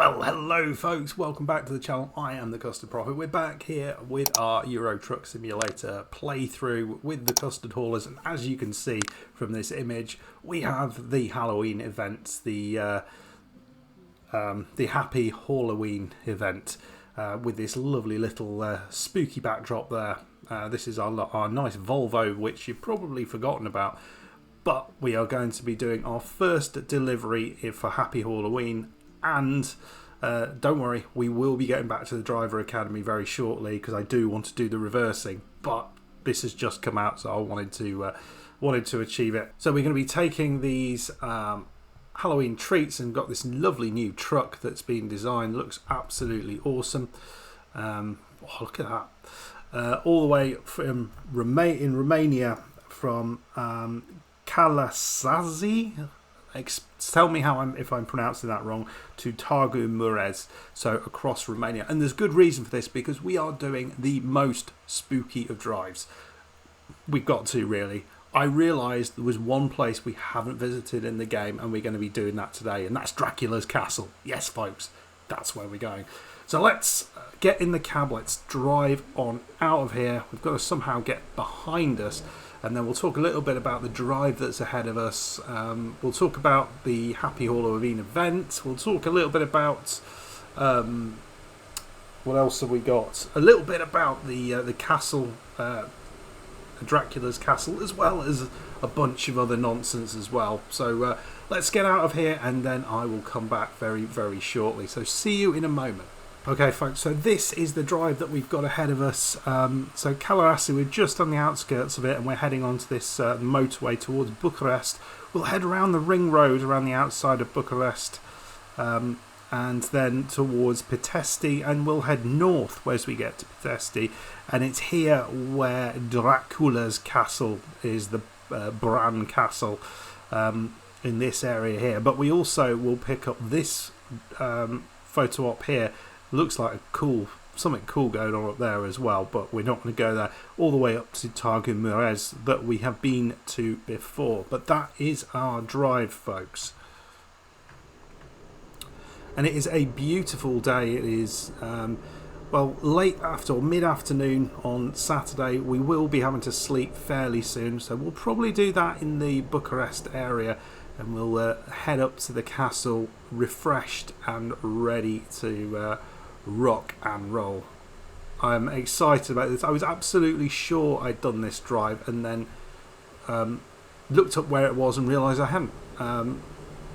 Well, hello folks, welcome back to the channel. I am the Custard Prophet. We're back here with our Euro Truck Simulator playthrough with the Custard Haulers, and as you can see from this image, we have the Halloween event, the Happy Hauloween event, with this lovely little spooky backdrop there. This is our nice Volvo, which you've probably forgotten about, but we are going to be doing our first delivery for Happy Hauloween. And don't worry, we will be getting back to the Driver Academy very shortly because I do want to do the reversing. But this has just come out, so I wanted to achieve it. So we're going to be taking these Halloween treats and got this lovely new truck that's been designed. Looks absolutely awesome. Look at that! All the way from Romania, from Calasazi. Tell me if I'm pronouncing that wrong, to Târgu Mureș, so across Romania. And there's good reason for this, because we are doing the most spooky of drives. We've got to, really. I realised there was one place we haven't visited in the game, and we're going to be doing that today, and that's Dracula's castle. Yes, folks, that's where we're going. So let's get in the cab, let's drive on out of here. We've got to somehow get behind us, and then we'll talk a little bit about the drive that's ahead of us. We'll talk about the Happy Hauloween event. We'll talk a little bit about what else have we got? A little bit about the castle, Dracula's castle, as well as a bunch of other nonsense as well. So let's get out of here, and then I will come back very, very shortly. So see you in a moment. Okay, folks, so this is the drive that we've got ahead of us. So Calasazi, we're just on the outskirts of it, and we're heading onto this motorway towards Bucharest. We'll head around the ring road around the outside of Bucharest, and then towards Pitești, and we'll head north as we get to Pitești. And it's here where Dracula's castle is, the Bran castle, in this area here. But we also will pick up this photo op here. Looks like something cool going on up there as well, but we're not going to go there all the way up to Târgu Mureș that we have been to before. But that is our drive, folks. And it is a beautiful day. It is, late after or mid-afternoon on Saturday. We will be having to sleep fairly soon, so we'll probably do that in the Bucharest area, and we'll head up to the castle refreshed and ready to rock and roll. I'm excited about this. I was absolutely sure I'd done this drive, and then looked up where it was and realised I hadn't.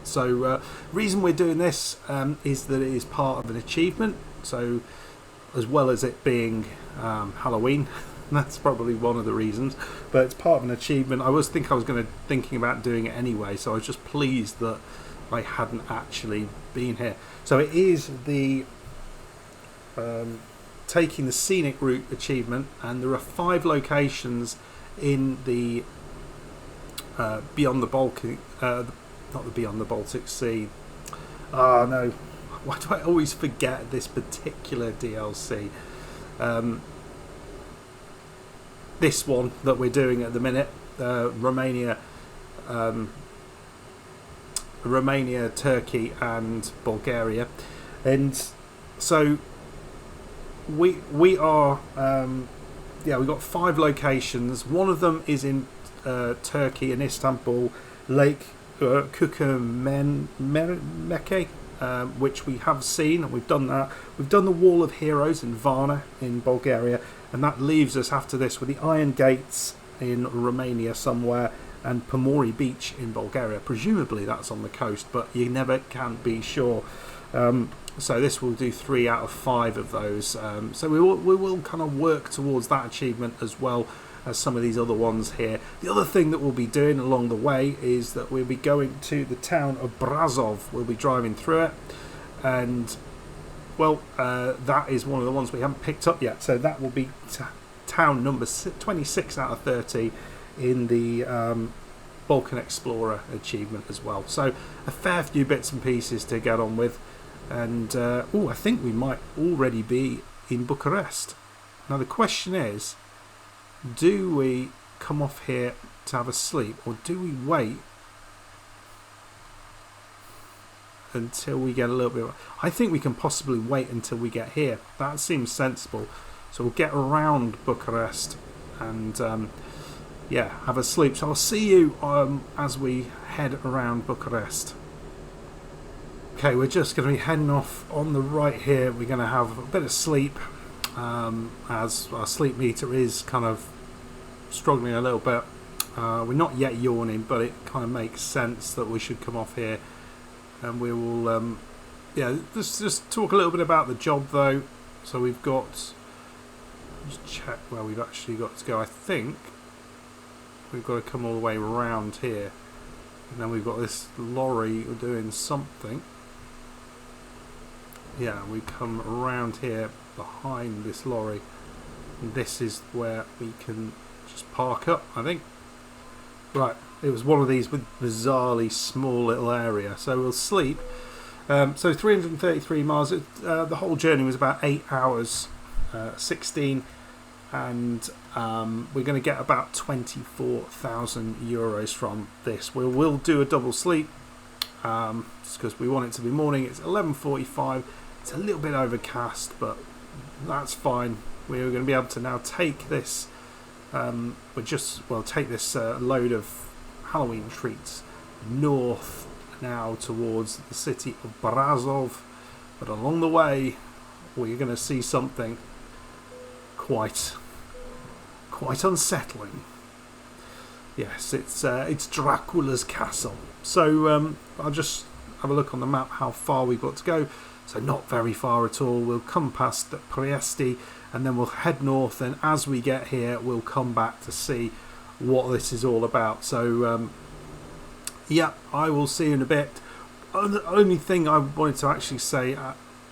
So reason we're doing this is that it is part of an achievement. So as well as it being Halloween, that's probably one of the reasons, but it's part of an achievement. I was thinking about doing it anyway, so I was just pleased that I hadn't actually been here. So it is the taking the scenic route achievement, and there are 5 locations in the beyond the Baltic, not the beyond the Baltic Sea. No, why do I always forget this particular DLC? This one that we're doing at the minute, Romania, Turkey, and Bulgaria, and so we are we've got 5 locations. One of them is in Turkey, in Istanbul, Lake Kukamenmeke, which we have seen, and we've done that. We've done the Wall of Heroes in Varna in Bulgaria, and that leaves us after this with the Iron Gates in Romania somewhere, and Pomori Beach in Bulgaria. Presumably that's on the coast, but you never can be sure. So this will do 3 out of 5 of those. So we will kind of work towards that achievement as well as some of these other ones here. The other thing that we'll be doing along the way is that we'll be going to the town of Brazov. We'll be driving through it, and that is one of the ones we haven't picked up yet. So that will be town number 26 out of 30 in the Balkan Explorer achievement as well. So a fair few bits and pieces to get on with, and I think we might already be in Bucharest. Now the question is, do we come off here to have a sleep, or do we wait until we get a little bit. I think we can possibly wait until we get here. That seems sensible. So we'll get around Bucharest and yeah, have a sleep. So I'll see you as we head around Bucharest. Okay, we're just going to be heading off on the right here. We're going to have a bit of sleep as our sleep meter is kind of struggling a little bit. We're not yet yawning, but it kind of makes sense that we should come off here, and we will yeah, just talk a little bit about the job though. So we've got, just check where we've actually got to go. I think we've got to come all the way around here, and then we've got this lorry doing something. Yeah, we come around here behind this lorry, and this is where we can just park up, I think. Right, it was one of these with bizarrely small little area, so we'll sleep. So 333 miles, the whole journey was about 8 hours 16, and we're going to get about 24,000 euros from this. We will do a double sleep just because we want it to be morning. It's 11:45. It's a little bit overcast, but that's fine. We're going to be able to now take this. Take this load of Halloween treats north now towards the city of Brasov, but along the way we're going to see something quite unsettling. Yes, it's Dracula's castle. So I'll just have a look on the map how far we've got to go. So not very far at all. We'll come past Priesti, and then we'll head north, and as we get here we'll come back to see what this is all about. So yeah, I will see you in a bit. The only thing I wanted to actually say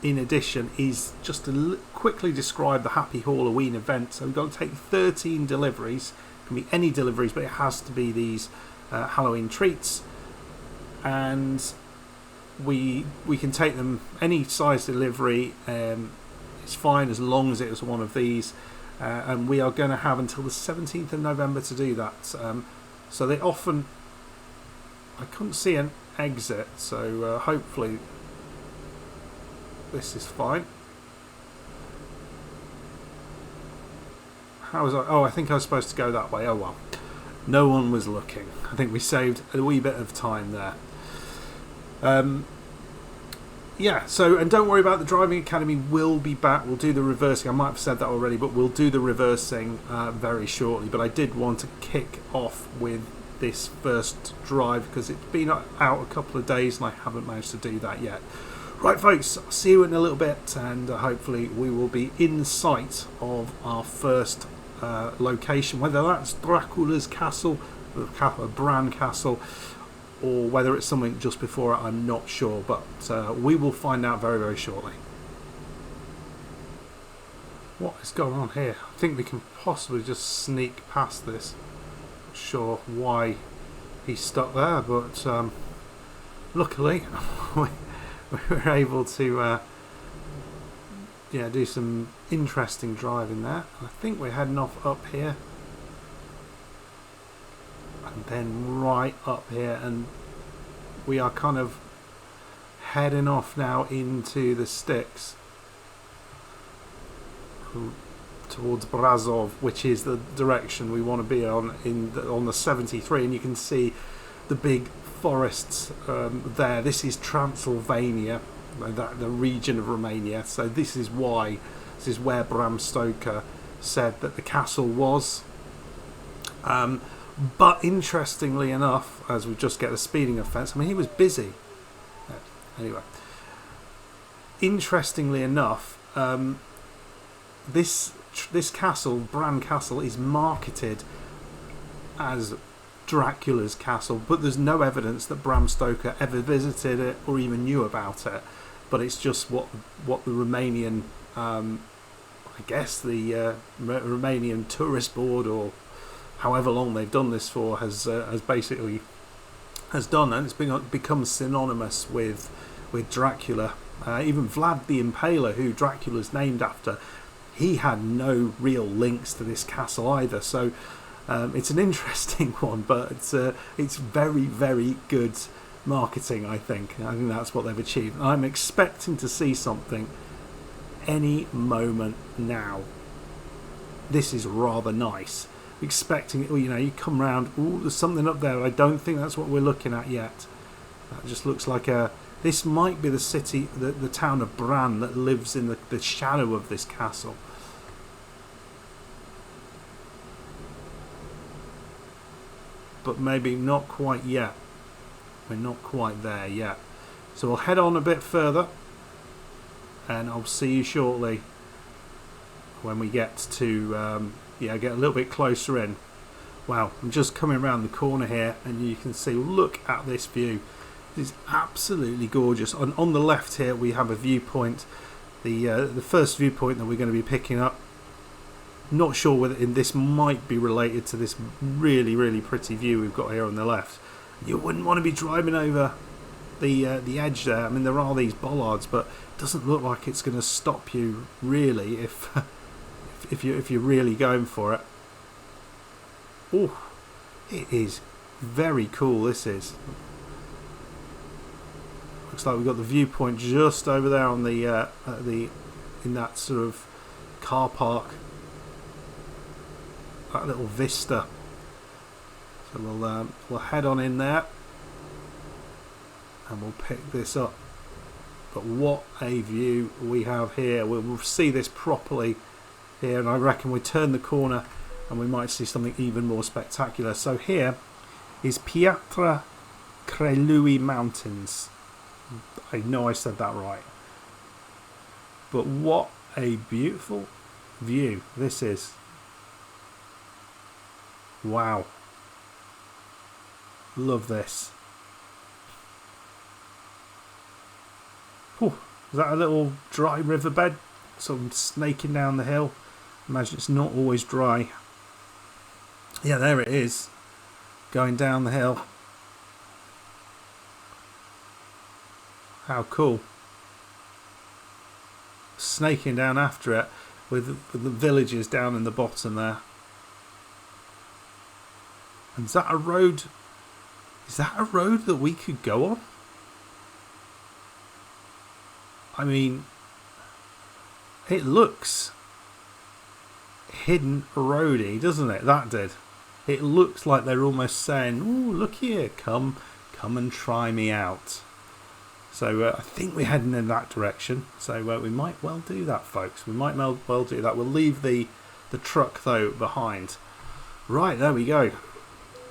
in addition is just to quickly describe the Happy Hauloween event. So we've got to take 13 deliveries. It can be any deliveries, but it has to be these Halloween treats, and we can take them any size delivery. It's fine as long as it was one of these, and we are going to have until the 17th of November to do that. So they often, I couldn't see an exit, so hopefully this is fine. How was I? Oh, I think I was supposed to go that way. Oh well, no one was looking. I think we saved a wee bit of time there. Yeah, so, and don't worry about the driving academy. We'll be back. We'll do the reversing. I might have said that already, but we'll do the reversing very shortly. But I did want to kick off with this first drive because it's been out a couple of days and I haven't managed to do that yet. Right, folks, I'll see you in a little bit, and hopefully we will be in sight of our first location, whether that's Dracula's castle, Bran castle, or whether it's something just before it, I'm not sure, but we will find out very, very shortly. What is going on here? I think we can possibly just sneak past this. Not sure why he's stuck there, but luckily we were able to do some interesting driving there. I think we're heading off up here, and then right up here, and we are kind of heading off now into the sticks towards Brasov, which is the direction we want to be on on the 73, and you can see the big forests there. This is Transylvania, the region of Romania. So this is where Bram Stoker said that the castle was. But interestingly enough, as we just get the speeding offence, I mean, he was busy. Anyway, interestingly enough, this castle, Bran Castle, is marketed as Dracula's castle, but there's no evidence that Bram Stoker ever visited it or even knew about it. But it's just what the Romanian, I guess the Romanian tourist board, or however long they've done this for, has done, and it's become synonymous with Dracula. Even Vlad the Impaler, who Dracula's named after, he had no real links to this castle either. So it's an interesting one, but it's very, very good marketing, I think that's what they've achieved. I'm expecting to see something any moment now. This is rather nice. Expecting, you know, you come round, ooh, there's something up there. I don't think that's what we're looking at yet. That just looks like this might be the city, the town of Bran that lives in the shadow of this castle. But maybe not quite yet. We're not quite there yet. So we'll head on a bit further, and I'll see you shortly when we get to get a little bit closer in. Wow, I'm just coming around the corner here, and you can see, look at this view. It's absolutely gorgeous. On the left here we have a viewpoint, the first viewpoint that we're going to be picking up. Not sure whether this might be related to this really pretty view we've got here on the left. You wouldn't want to be driving over the edge there. I mean, there are these bollards, but it doesn't look like it's going to stop you really if you're really going for it. Oh, it is very cool. This is. Looks like we've got the viewpoint just over there on the in that sort of car park. That little vista. So we'll head on in there and we'll pick this up. But what a view we have here. We'll see this properly here, and I reckon we turn the corner and we might see something even more spectacular. So here is Pietra Crelui Mountains. I know I said that right. But what a beautiful view this is. Wow. Love this. Whew. Is that a little dry riverbed? Sort of snaking down the hill. Imagine it's not always dry. Yeah, there it is. Going down the hill. How cool. Snaking down after it with the villages down in the bottom there. And is that a road? Is that a road that we could go on? I mean, it looks hidden roady, doesn't it? That did. It looks like they're almost saying, "Ooh, look here, come and try me out." So I think we're heading in that direction. So we might well do that, folks. We might well do that. We'll leave the truck though behind. Right, there we go.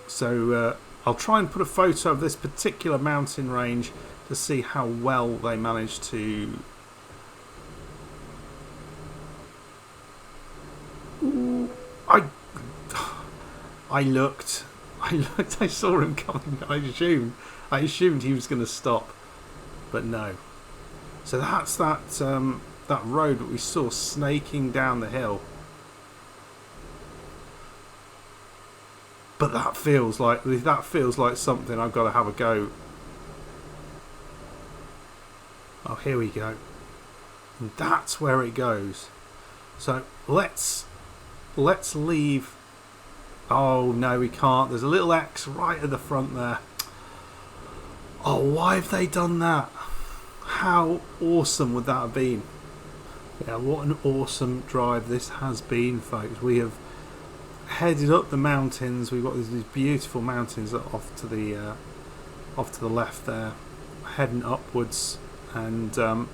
So I'll try and put a photo of this particular mountain range to see how well they managed to. Ooh, I looked. I saw him coming. I assumed he was going to stop, but no. So that's that road that we saw snaking down the hill. But that feels like something I've got to have a go. Oh, here we go. And that's where it goes. So let's leave. Oh no, we can't. There's a little X right at the front there. Oh, why have they done that? How awesome would that have been? Yeah, what an awesome drive this has been, folks. We have headed up the mountains. We've got these beautiful mountains off to the left there, heading upwards, and I'm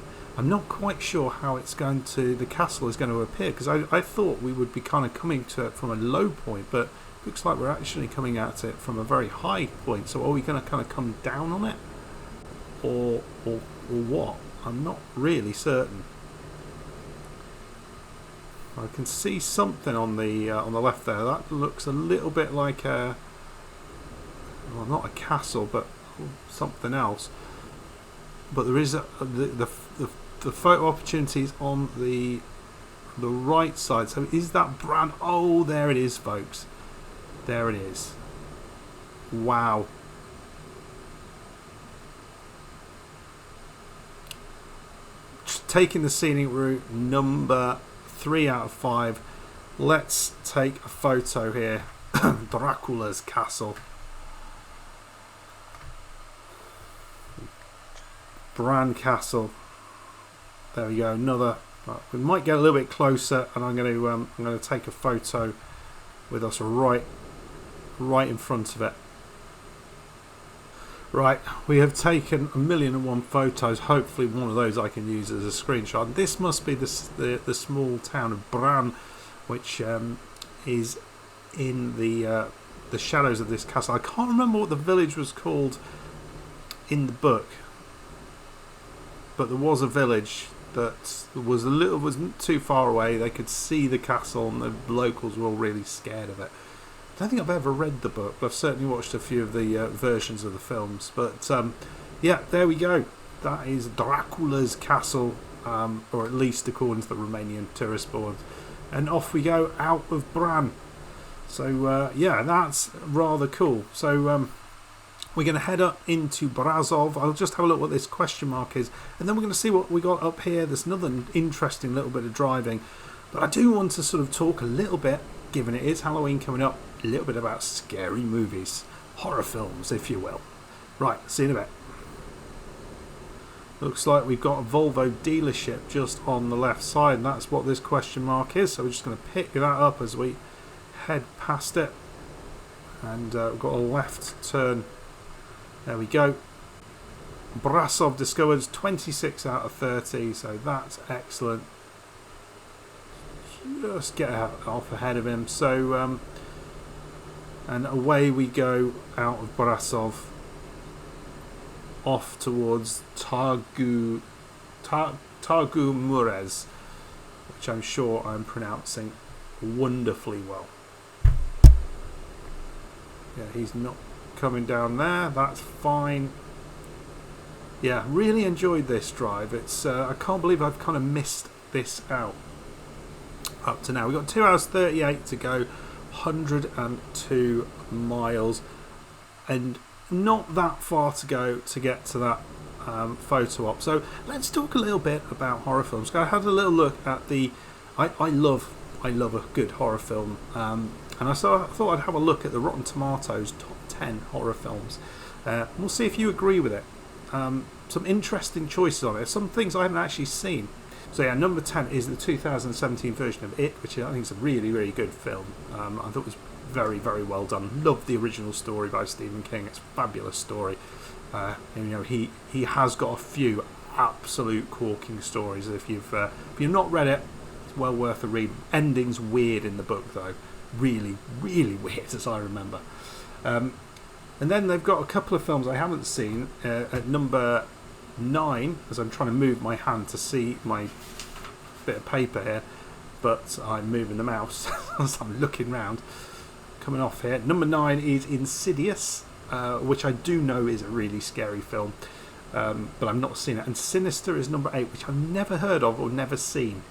not quite sure how the castle is going to appear, because I thought we would be kind of coming to it from a low point, but it looks like we're actually coming at it from a very high point. So are we going to kind of come down on it, or what? I'm not really certain. I can see something on the left there. That looks a little bit like well, not a castle, but something else. But there is the photo opportunities on the right side. So is that Bran? Oh, there it is, folks. There it is. Wow. Just taking the scenic route, number 3 out of 5. Let's take a photo here. Dracula's castle. Bran Castle. There we go. Another. Right, we might get a little bit closer, and I'm going to take a photo with us right in front of it. Right, we have taken 1,000,001 photos. Hopefully one of those I can use as a screenshot. And this must be the small town of Bran, which is in the shadows of this castle. I can't remember what the village was called in the book, but there was a village that wasn't too far away. They could see the castle, and the locals were all really scared of it. I don't think I've ever read the book, but I've certainly watched a few of the versions of the films. But yeah, there we go. That is Dracula's castle, or at least according to the Romanian tourist board. And off we go out of Bran. So yeah, that's rather cool. So we're going to head up into Brasov. I'll just have a look what this question mark is, and then we're going to see what we got up here. There's another interesting little bit of driving, but I do want to sort of talk a little bit, given it is Halloween coming up, a little bit about scary movies, horror films, if you will. Right, see you in a bit. Looks like we've got a Volvo dealership just on the left side, and that's what this question mark is. So we're just going to pick that up as we head past it, and we've got a left turn. There we go. Brasov discovered 26 out of 30, so that's excellent. Just get off ahead of him. So and away we go out of Brasov, off towards Targu Murez, which I'm sure I'm pronouncing wonderfully well. Yeah, he's not coming down there. That's fine. Yeah, really enjoyed this drive. It's I can't believe I've kind of missed this out up to now. We've got 2 hours 38 to go, 102 miles, and not that far to go to get to that photo op. So let's talk a little bit about horror films. I had a little look at the I love a good horror film, and I thought I'd have a look at the Rotten Tomatoes top 10 horror films. We'll see if you agree with it. Some interesting choices on it, some things I haven't actually seen. So yeah, number 10 is the 2017 version of It, which I think is a really, really good film. I thought it was very, very well done. Loved the original story by Stephen King. It's a fabulous story. And, you know, he has got a few absolute corking stories. If you've not read it, it's well worth a read. Ending's weird in the book though, really, really weird as I remember. And then they've got a couple of films I haven't seen. At number 9, as I'm trying to move my hand to see my bit of paper here, but I'm moving the mouse as I'm looking round. Coming off here, number 9 is Insidious, which I do know is a really scary film, but I've not seen it. And Sinister is number 8, which I've never heard of or never seen.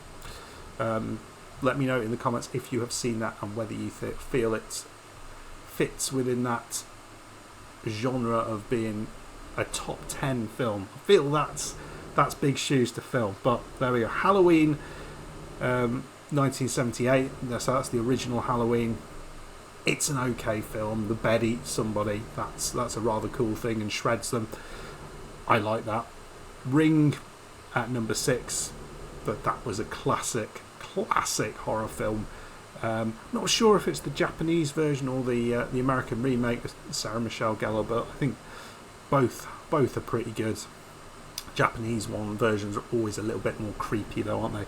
Let me know in the comments if you have seen that and whether you feel it fits within that genre of being a top 10 film. I feel that's big shoes to fill, but there we go. Halloween 1978, so that's the original Halloween. It's an okay film. The bed eats somebody. That's a rather cool thing and shreds them. I like that. Ring at number 6, but that was a classic horror film. Not sure if it's the Japanese version or the American remake with Sarah Michelle Gellar, but I think both are pretty good. Japanese versions are always a little bit more creepy though, aren't they?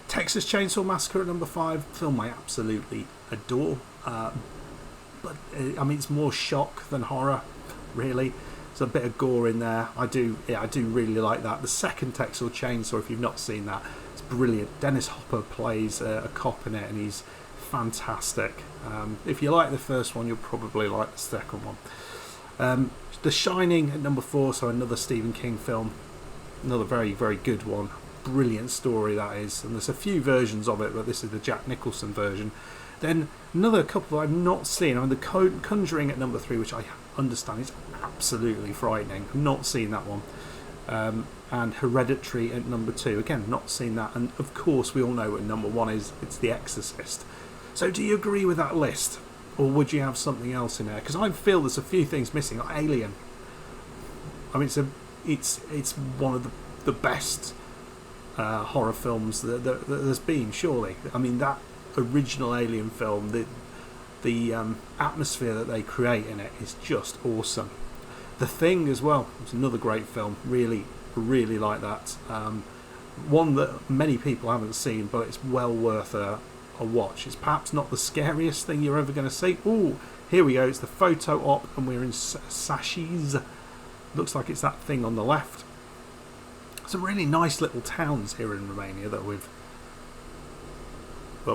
Texas Chainsaw Massacre at number 5, film I absolutely adore. But I mean, it's more shock than horror, really. There's a bit of gore in there. I do really like that. The second Texas Chainsaw, if you've not seen that, it's brilliant. Dennis Hopper plays a cop in it, and he's fantastic. If you like the first one, you'll probably like the second one. The Shining at number 4, so another Stephen King film, another very, very good one. Brilliant story that is, and there's a few versions of it, but this is the Jack Nicholson version. Then another couple I've not seen. I mean, The Conjuring at number 3, which I understand is absolutely frightening. I've not seen that one. And Hereditary at number 2. Again, not seen that. And of course, we all know what number 1 is. It's The Exorcist. So do you agree with that list? Or would you have something else in there? Because I feel there's a few things missing. Like Alien. I mean, it's a it's one of the best horror films that there's been, surely. I mean, that original Alien film, the atmosphere that they create in it is just awesome. The Thing as well, it's another great film. Really, really like that. One that many people haven't seen, but it's well worth a watch. It's perhaps not the scariest thing you're ever going to see. Oh, here we go. It's the photo op, and we're in Sashi's. Looks like it's that thing on the left. Some really nice little towns here in Romania that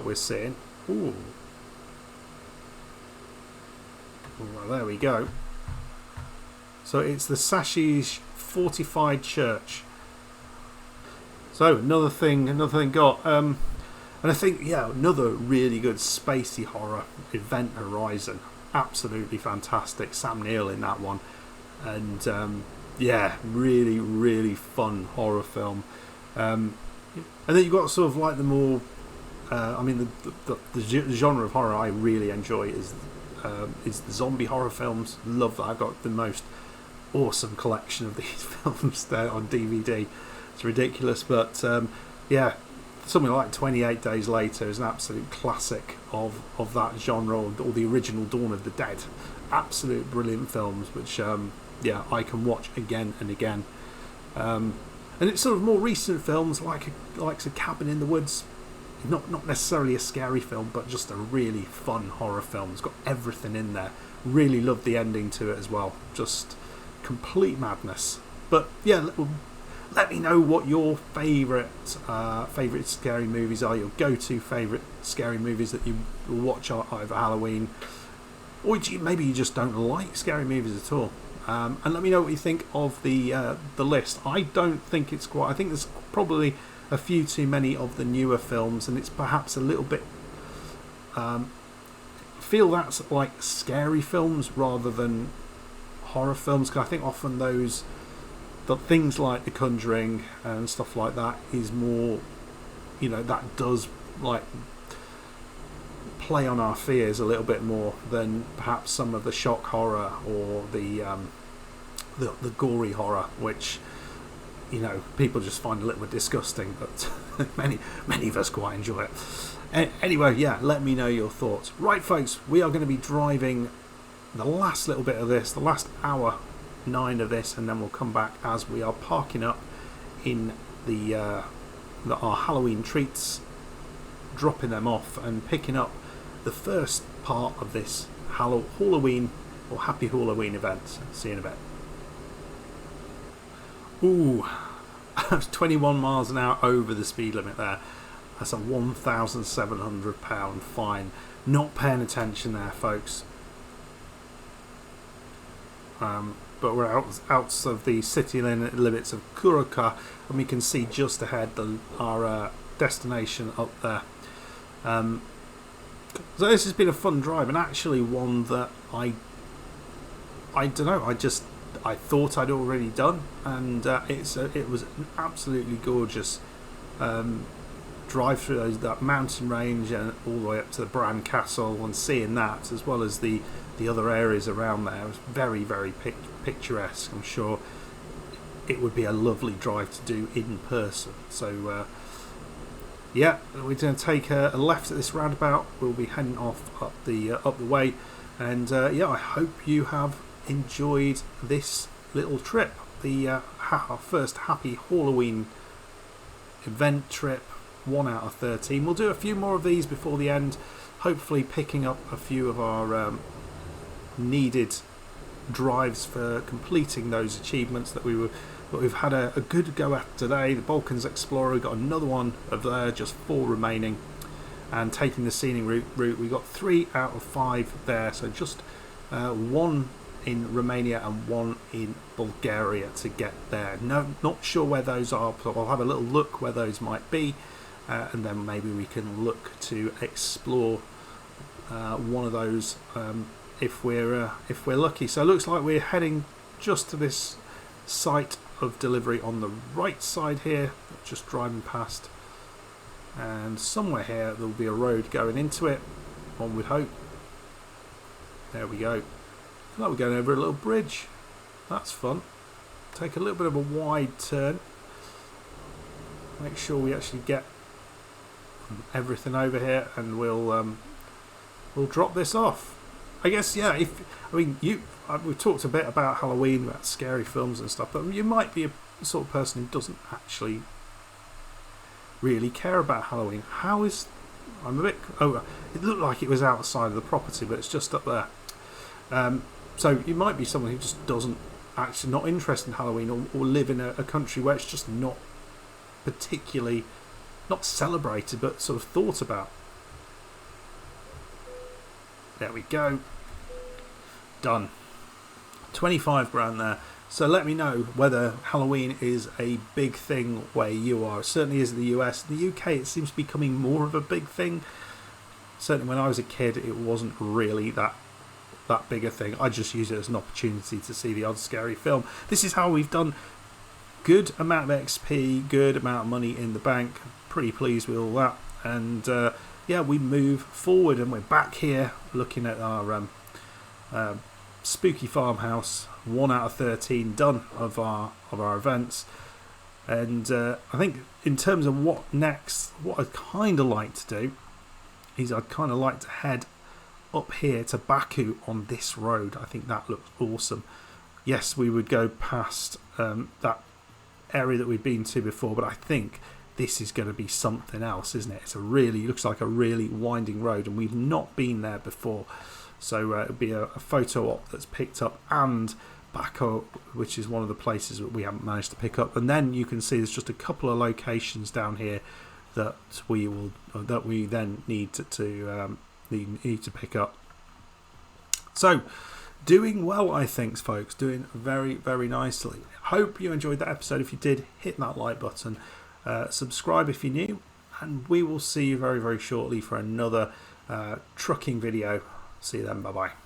we're seeing. Ooh. Well, there we go. So it's the Sashi's fortified church. So another thing got. And I think, yeah, another really good spacey horror, Event Horizon. Absolutely fantastic. Sam Neill in that one. And yeah, really, really fun horror film. And then you've got sort of like the more, I mean, the genre of horror I really enjoy is the zombie horror films. Love that. I've got the most awesome collection of these films there on DVD. It's ridiculous, but yeah, something like 28 Days Later is an absolute classic of that genre, or the original Dawn of the Dead. Absolute brilliant films, which yeah, I can watch again and again. And it's sort of more recent films like a Cabin in the Woods. Not necessarily a scary film, but just a really fun horror film. It's got everything in there. Really loved the ending to it as well. Just complete madness. But yeah, let me know what your favourite scary movies are. Your go-to favourite scary movies that you will watch over Halloween, or maybe you just don't like scary movies at all. And let me know what you think of the list. I don't think it's quite. I think there's probably a few too many of the newer films, and it's perhaps a little bit. Feel that's like scary films rather than horror films, because I think often the things like The Conjuring and stuff like that is more, that does like play on our fears a little bit more than perhaps some of the shock horror or the gory horror, which people just find a little bit disgusting, but many of us quite enjoy it. Anyway, yeah, let me know your thoughts. Right, folks, we are going to be driving the last little bit of this, the last hour 9 of this, and then we'll come back as we are parking up in our Halloween treats, dropping them off and picking up the first part of this Hauloween or Happy Hauloween event. See you in a bit. Ooh, that's 21 miles an hour over the speed limit there. That's a £1,700 fine. Not paying attention there, folks. But we're out of the city limits of Kuroka, and we can see just ahead our destination up there. So this has been a fun drive, and actually one that I don't know, I thought I'd already done, and it was an absolutely gorgeous drive through that mountain range and all the way up to the Bran castle, and seeing that as well as the other areas around there. It was very, very picturesque. I'm sure it would be a lovely drive to do in person. So yeah, we're going to take a left at this roundabout. We'll be heading off up the way, and yeah, I hope you have enjoyed this little trip, our first Happy Hauloween event trip, 1 out of 13. We'll do a few more of these before the end, hopefully picking up a few of our needed drives for completing those achievements that we've had a good go at today. The Balkans Explorer, got another one of there, just 4 remaining, and taking the scenic route, we got 3 out of 5 there, so just 1 in Romania and 1 in Bulgaria to get there. Not sure where those are, but I'll have a little look where those might be, and then maybe we can look to explore one of those if we're lucky. So it looks like we're heading just to this site of delivery on the right side here, just driving past, and somewhere here there'll be a road going into it, one would hope. There we go. Like we're going over a little bridge. That's fun. take a little bit of a wide turn. Make sure we actually get everything over here, and we'll drop this off. I guess, yeah. We've talked a bit about Halloween, about scary films and stuff, but you might be a sort of person who doesn't actually really care about Halloween. I'm a bit. Oh, it looked like it was outside of the property, but it's just up there. So you might be someone who just doesn't actually not interested in Halloween, or live in a country where it's just not particularly not celebrated, but sort of thought about. There we go. Done. 25 grand there. So let me know whether Halloween is a big thing where you are. It certainly is in the US. In the UK, it seems to be becoming more of a big thing. Certainly when I was a kid, it wasn't really that big a thing. I just use it as an opportunity to see the odd scary film. This is how we've done good amount of XP, good amount of money in the bank. Pretty pleased with all that. And yeah, we move forward, and we're back here looking at our spooky farmhouse. 1 out of 13 done of our events. And I think in terms of what next, what I'd kind of like to do is I'd kind of like to head up here to Baku on this road. I think that looks awesome. Yes, we would go past that area that we've been to before, but I think this is going to be something else, isn't it? It looks like a really winding road, and we've not been there before. So it'll be a photo op that's picked up, and Baku, which is one of the places that we haven't managed to pick up. And then you can see there's just a couple of locations down here that we then need to pick up. So doing well, I think, folks. Doing very, very nicely. Hope you enjoyed that episode. If you did, hit that like button. Subscribe if you're new, and we will see you very, very shortly for another trucking video. See you then. Bye bye.